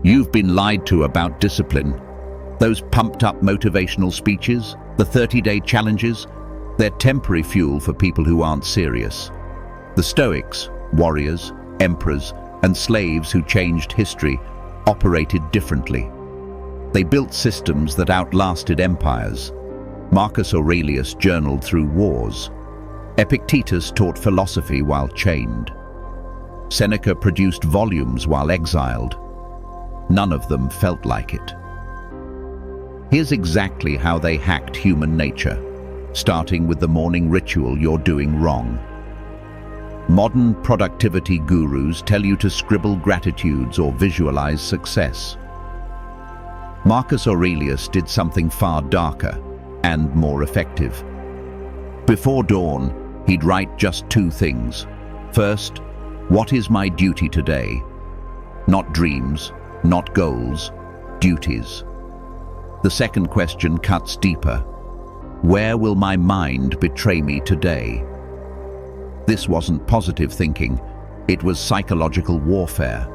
You've been lied to about discipline. Those pumped-up motivational speeches, the 30-day challenges, they're temporary fuel for people who aren't serious. The Stoics, warriors, emperors, and slaves who changed history, operated differently. They built systems that outlasted empires. Marcus Aurelius journaled through wars. Epictetus taught philosophy while chained. Seneca produced volumes while exiled. None of them felt like it. Here's exactly how they hacked human nature, starting with the morning ritual you're doing wrong. Modern productivity gurus tell you to scribble gratitudes or visualize success. Marcus Aurelius did something far darker and more effective. Before dawn, he'd write just two things. First, what is my duty today? Not dreams, not goals, duties. The second question cuts deeper. Where will my mind betray me today? This wasn't positive thinking, it was psychological warfare.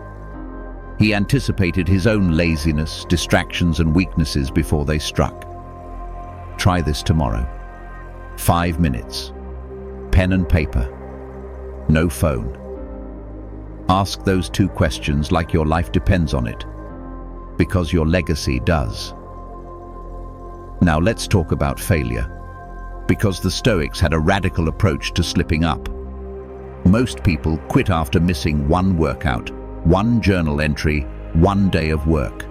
He anticipated his own laziness, distractions, and weaknesses before they struck. Try this tomorrow. 5 minutes. Pen and paper. No phone. Ask those two questions like your life depends on it, because your legacy does. Now let's talk about failure, because the Stoics had a radical approach to slipping up. Most people quit after missing one workout, one journal entry, one day of work.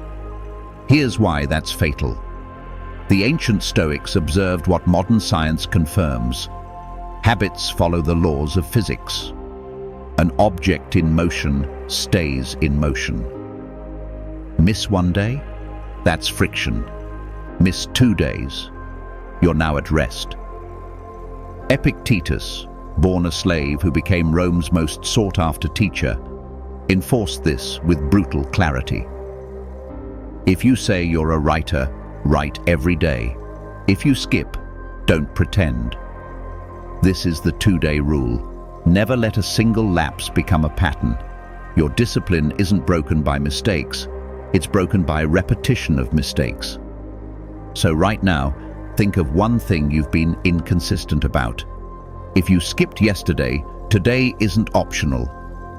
Here's why that's fatal. The ancient Stoics observed what modern science confirms. Habits follow the laws of physics. An object in motion stays in motion. Miss one day? That's friction. Miss 2 days? You're now at rest. Epictetus, born a slave who became Rome's most sought-after teacher, enforced this with brutal clarity. If you say you're a writer, write every day. If you skip, don't pretend. This is the 2-day rule. Never let a single lapse become a pattern. Your discipline isn't broken by mistakes, it's broken by repetition of mistakes. So right now, think of one thing you've been inconsistent about. If you skipped yesterday, today isn't optional.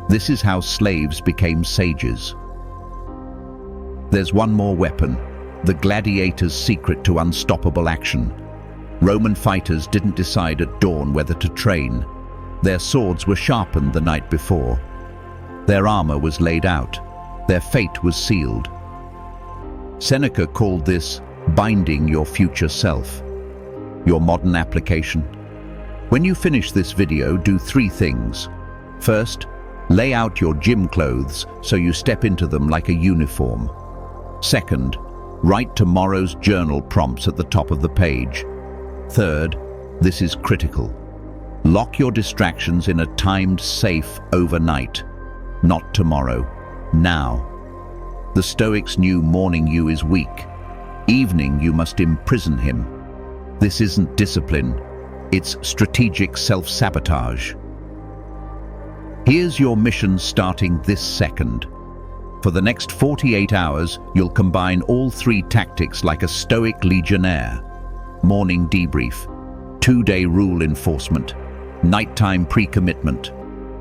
This is how slaves became sages. There's one more weapon, the gladiator's secret to unstoppable action. Roman fighters didn't decide at dawn whether to train. Their swords were sharpened the night before. Their armor was laid out. Their fate was sealed. Seneca called this binding your future self. Your modern application? When you finish this video, do 3 things. First, lay out your gym clothes so you step into them like a uniform. Second, write tomorrow's journal prompts at the top of the page. Third, this is critical. Lock your distractions in a timed safe overnight. Not tomorrow, now. The Stoics knew morning you is weak. Evening you must imprison him. This isn't discipline, it's strategic self-sabotage. Here's your mission starting this second. For the next 48 hours, you'll combine all 3 tactics like a Stoic legionnaire. Morning debrief, 2-day rule enforcement, nighttime pre-commitment,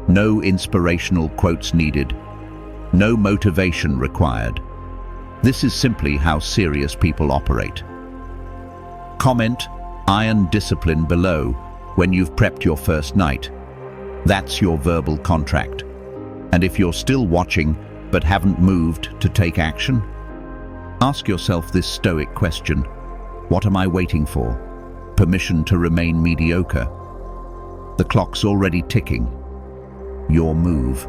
no inspirational quotes needed, no motivation required. This is simply how serious people operate. Comment iron discipline below when you've prepped your first night. That's your verbal contract. And if you're still watching but haven't moved to take action, ask yourself this Stoic question. What am I waiting for? Permission to remain mediocre? The clock's already ticking. Your move.